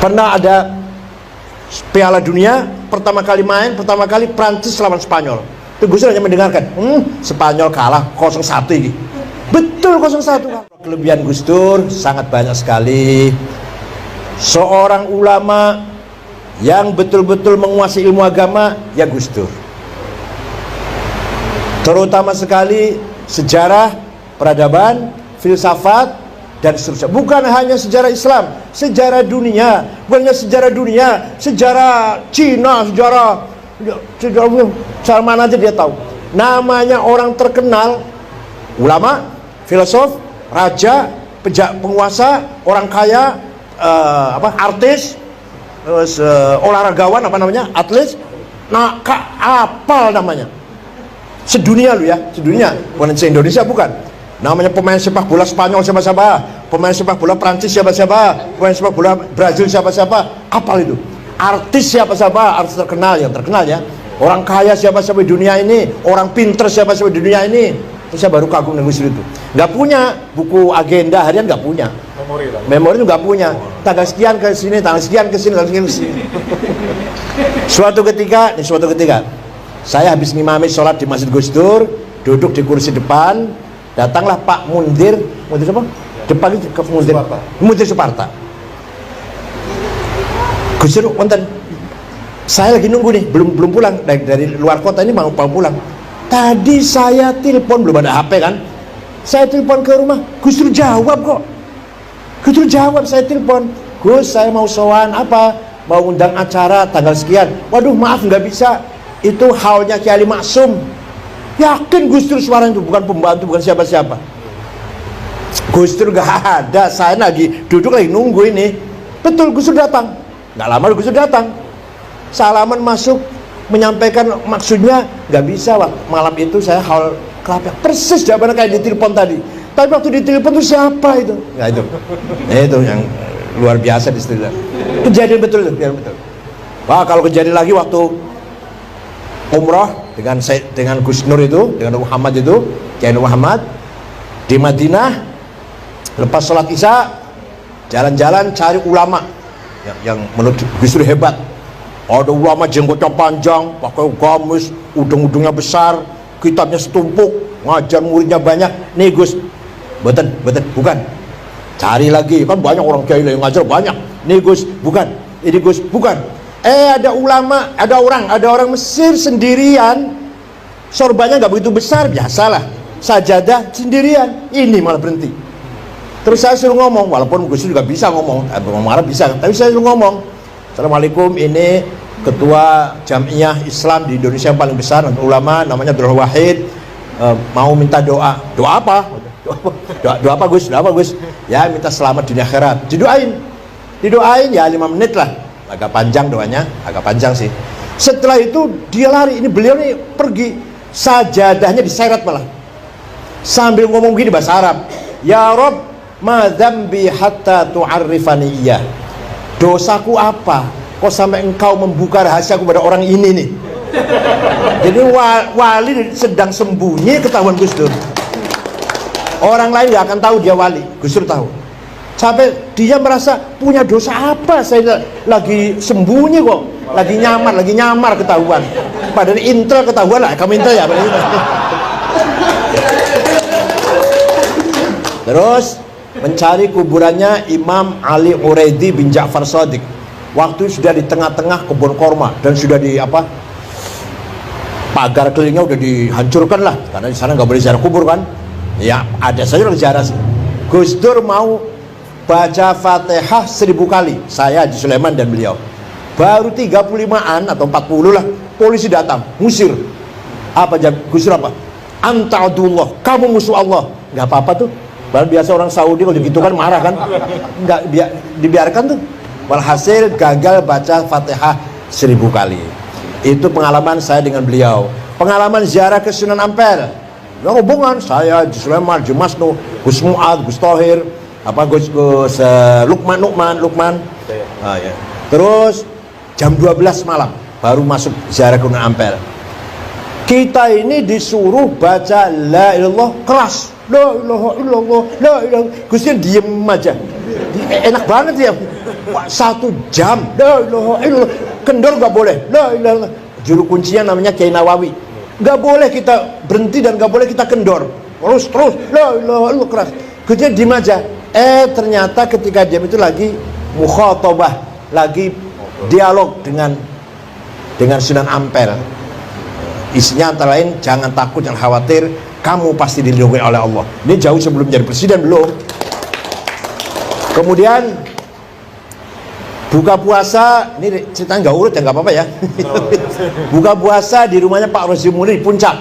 Pernah ada Piala Dunia, pertama kali Prancis lawan Spanyol. Itu Gus Dur hanya mendengarkan, Spanyol kalah 0-1 ini. Betul 0-1. Kelebihan Gus Dur sangat banyak sekali. Seorang ulama yang betul-betul menguasai ilmu agama, ya Gus Dur. Terutama sekali sejarah, peradaban, filsafat, dan seterusnya. Bukan hanya sejarah Islam, sejarah dunia. Bukan hanya sejarah dunia, sejarah Cina, sejarah mana aja dia tahu. Namanya orang terkenal, ulama, filosof, raja, penguasa, orang kaya, artis, olahragawan, atlet. Nah, apal namanya. Sedunia lu ya, sedunia. Bukan se-Indonesia, bukan. Namanya pemain sepak bola Spanyol siapa-siapa, pemain sepak bola Prancis siapa-siapa, pemain sepak bola Brazil siapa-siapa, apal itu. Artis siapa-siapa, artis terkenal, yang terkenal ya. Orang kaya siapa-siapa di dunia ini, orang pinter siapa-siapa di dunia ini. Terus saya baru kagum dengan Gus Dur itu. Nggak punya buku agenda harian, nggak punya. Memori itu nggak punya. Tanggal sekian ke sini, tanggal sekian ke sini, tanggal sekian ke sini. Suatu ketika, saya habis ngimami sholat di Masjid Gus Dur, duduk di kursi depan. Datanglah Pak Mundir apa? Depan itu ke Mundir Suparta. Gus Dur, wonten. Saya lagi nunggu nih, belum pulang dari luar kota ini, mau pulang. Tadi saya telepon, belum ada HP kan? Saya telepon ke rumah, Gus Dur jawab kok. Gus Dur jawab, saya telepon, Gus, saya mau sowan apa? Mau undang acara tanggal sekian. Waduh, maaf nggak bisa. Itu haulnya Kiai Ali Maksum. Yakin Gus Dur suaranya itu, bukan pembantu, bukan siapa-siapa. Gus Dur gak ada, saya lagi duduk lagi nunggu ini. Betul, Gus Dur datang. Gak lama Gus Dur datang. Salaman masuk, menyampaikan maksudnya, gak bisa. Malam itu saya haul kelapa. Persis jawabannya kayak di telepon tadi. Tapi waktu di telepon itu siapa itu? Nah itu. Itu yang luar biasa di istilah. Kejadian betul itu, kejadian betul. Wah, kalau kejadian lagi waktu umroh dengan Gus Nur itu, dengan Muhammad itu, Kiai Muhammad di Madinah, lepas sholat Isya jalan-jalan cari ulama yang menurut Gus Dur hebat. Ada ulama jenggotnya panjang, pakai gamis, udung-udungnya besar, kitabnya setumpuk, ngajar muridnya banyak. Nih Gus, bukan. Cari lagi, kan banyak orang kiai yang ngajar banyak. Nih Gus, bukan. Ini Gus, bukan. Ada ulama, ada orang Mesir sendirian, sorbannya nggak begitu besar, biasalah, sajadah sendirian, ini malah berhenti. Terus saya suruh ngomong, walaupun Gus juga bisa ngomong, marah bisa, tapi saya suruh ngomong, Assalamualaikum, ini ketua Jamiah Islam di Indonesia yang paling besar, ulama, namanya Abdul Wahid, mau minta doa. Doa apa? Doa apa Gus? Ya minta selamat dunia akhirat. Didoain ya 5 menit lah. Agak panjang doanya, agak panjang sih. Setelah itu dia lari, ini beliau nih pergi, sajadahnya diseret malah, sambil ngomong gini bahasa Arab, Ya Rob, ma dzambi hatta tu'arrifani iyah. Dosaku apa? Kok sampai engkau membuka rahasia kepada orang ini nih? Jadi wali sedang sembunyi, ketahuan Gus Dur. Orang lain gak akan tahu dia wali, Gus Dur tahu. Sampai dia merasa punya dosa apa, saya lagi sembunyi kok, lagi nyamar ketahuan. Padahal intel ketahuan lah, kamu intel ya. Terus mencari kuburannya Imam Ali Uraidi bin Ja'far Shadiq. Waktu sudah di tengah-tengah kebun korma dan sudah di pagar kelilingnya udah dihancurkan lah, karena di sana nggak boleh ziarah kubur kan. Ya ada saja orang ziarah. Gus Dur mau baca Fatihah 1000 kali, saya Haji Sulaiman dan beliau. Baru 35-an atau 40 lah, polisi datang, ngusir. Apa Gus Dur apa? Anta adullah, kamu musuh Allah. Nggak apa-apa tuh. Baru biasa orang Saudi kalau gitu kan marah kan. Nggak dibiarkan tuh. Walhasil gagal baca Fatihah 1000 kali. Itu pengalaman saya dengan beliau. Pengalaman ziarah ke Sunan Ampel. Ya hubungan saya Haji Sulaiman, Haji Masnu, Gus Mu'ad, Gus Thohir, Gus Lukman. Ya. Terus jam 12 malam baru masuk ziarah ke Sunan Ampel. Kita ini disuruh baca la ilallah keras. la ilaha illallah, la ilaha. Gus Dur diem aja. Enak banget ya. 1 jam, la ilaha illallah. Kendor nggak boleh, la ilaha illallah. Juru kuncinya namanya Kiai Nawawi. Nggak boleh kita berhenti dan nggak boleh kita kendor. Terus, la ilaha illallah keras. Gus Dur diem aja. Ternyata ketika diam itu lagi mukhatabah, lagi dialog dengan Sunan Ampel. Isinya antara lain, jangan takut, jangan khawatir, kamu pasti dilindungi oleh Allah. Ini jauh sebelum jadi presiden belum. Kemudian buka puasa, ini ceritanya nggak urut ya, nggak apa-apa ya. Buka puasa di rumahnya Pak Rozi Muni di Puncak.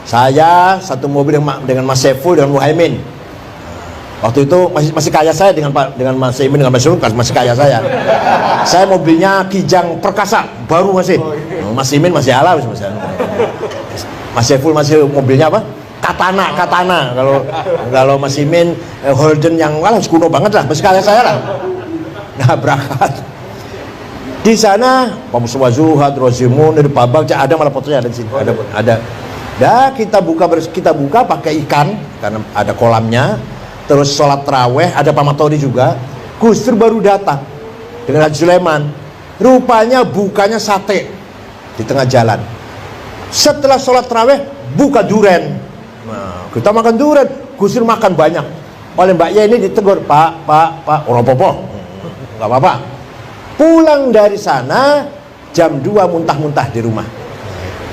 Saya satu mobil dengan Mas Saiful, dengan Muhaimin. Waktu itu masih kaya saya dengan Mas Imin, dengan Mas Imin masih kaya saya. Saya mobilnya Kijang Perkasa, baru masih. Mas Imin masih ala, Mas Saiful masih mobilnya apa? Katana. Kalau Mas Imin Holden yang kuno banget lah, masih kaya saya lah. Nah, berangkat. Di sana Pak Mustafa Zuhad, Rozimun, Pak Bang, ada malah fotonya ada di sini. Ada. Dah kita buka pakai ikan karena ada kolamnya. Terus sholat terawih, ada Pak Matodi juga. Gus Dur baru datang dengan Haji Sulaiman. Rupanya bukanya sate di tengah jalan. Setelah sholat terawih, buka duren. Nah, kita makan duren. Gus Dur makan banyak. Oleh Mbak Yeni ditegur, Pak, orang popo, nggak apa-apa. Pulang dari sana jam 2 muntah-muntah di rumah.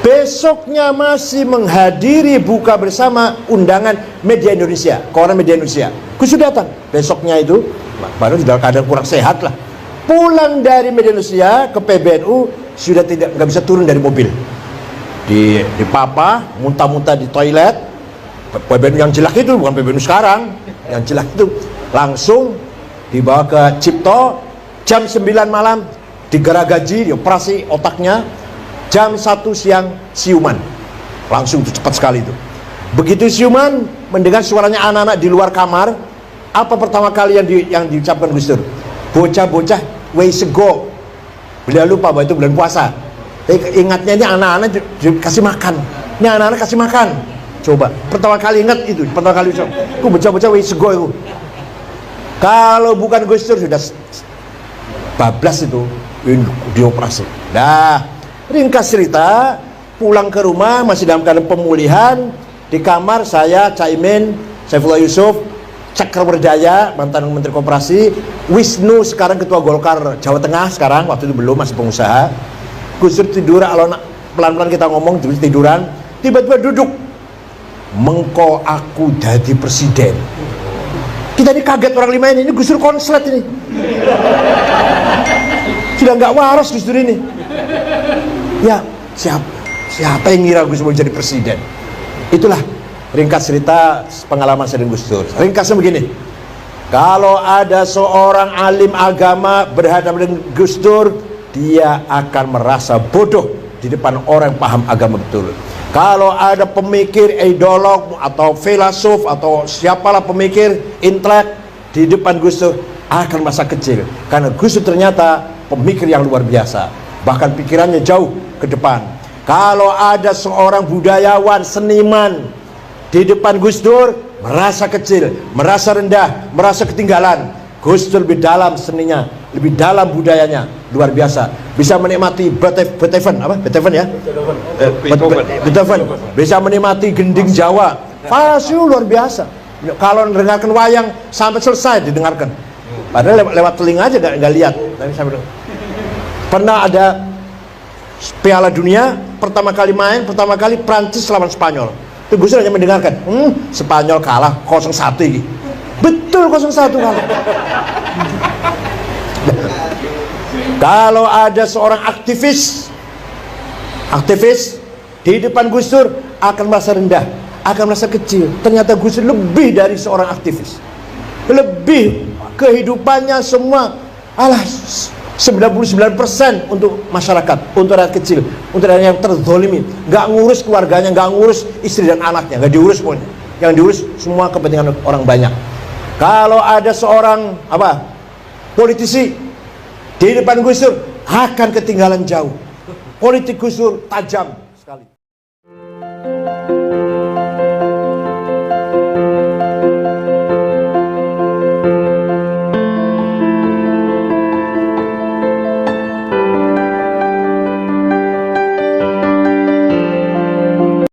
Besoknya masih menghadiri buka bersama undangan media Indonesia, koran media Indonesia. Gus Dur datang. Besoknya itu baru dalam keadaan kurang sehat lah. Pulang dari media Indonesia ke PBNU sudah nggak bisa turun dari mobil. Di papa, muntah-muntah di toilet. PBNU yang jelek itu bukan PBNU sekarang, yang jelek itu langsung dibawa ke Cipto. Jam 9 malam digeragaji, dioperasi otaknya. Jam 1 siang siuman, langsung itu cepat sekali itu. Begitu siuman, mendengar suaranya anak-anak di luar kamar. Apa pertama kali yang diucapkan Gus Dur? Bocah-bocah weisego. Beliau lupa bahwa itu bulan puasa. Tapi ingatnya ini anak-anak kasih makan. Ini anak-anak kasih makan. Coba, pertama kali ingat itu, pertama kali ucap. Bocah-bocah weisego itu. Kalau bukan Gus Dur sudah bablas itu dioperasi. Dah. Ringkas cerita, pulang ke rumah masih dalam keadaan pemulihan. Di kamar saya, Caimin, Saifullah Yusuf, Cakrawardaya, mantan Menteri Koperasi, Wisnu sekarang Ketua Golkar Jawa Tengah sekarang, waktu itu belum, masih pengusaha. Gus Dur tidur, kalau pelan-pelan kita ngomong tiduran, tiba-tiba duduk. Mengko aku jadi presiden. Kita ini kaget orang 5 ini Gus Dur konslet ini. Sudah nggak waras Gus Dur ini. Ya, siapa yang ngira Gus Dur mau jadi presiden? Itulah ringkas cerita pengalaman saya dengan Gus Dur. Ringkasnya begini. Kalau ada seorang alim agama berhadapan dengan Gus Dur, dia akan merasa bodoh di depan orang yang paham agama betul. Kalau ada pemikir, ideolog atau filosof atau siapalah pemikir intelek di depan Gus Dur akan merasa kecil. Karena Gus Dur ternyata pemikir yang luar biasa. Bahkan pikirannya jauh ke depan. Kalau ada seorang budayawan, seniman di depan Gus Dur, merasa kecil, merasa rendah, merasa ketinggalan. Gus Dur lebih dalam seninya, lebih dalam budayanya, luar biasa. Bisa menikmati Beethoven, ya? Beethoven. Bisa menikmati gending Jawa. Fasih luar biasa. Kalau mendengarkan wayang sampai selesai didengarkan. Padahal lewat telinga aja nggak lihat. Tapi sampai pernah ada Piala Dunia, pertama kali Prancis lawan Spanyol. Itu Gus Dur hanya mendengarkan, Spanyol kalah 0-1 ini. Betul 0-1 kalah. Kalau ada seorang aktivis di depan Gus Dur akan merasa rendah, akan merasa kecil. Ternyata Gus Dur lebih dari seorang aktivis. Lebih kehidupannya semua 99% untuk masyarakat, untuk rakyat kecil, untuk rakyat yang terzolimi, nggak ngurus keluarganya, nggak ngurus istri dan anaknya, nggak diurus pokoknya. Yang diurus semua kepentingan orang banyak. Kalau ada seorang politisi di depan Gus Dur akan ketinggalan jauh. Politik Gus Dur tajam sekali.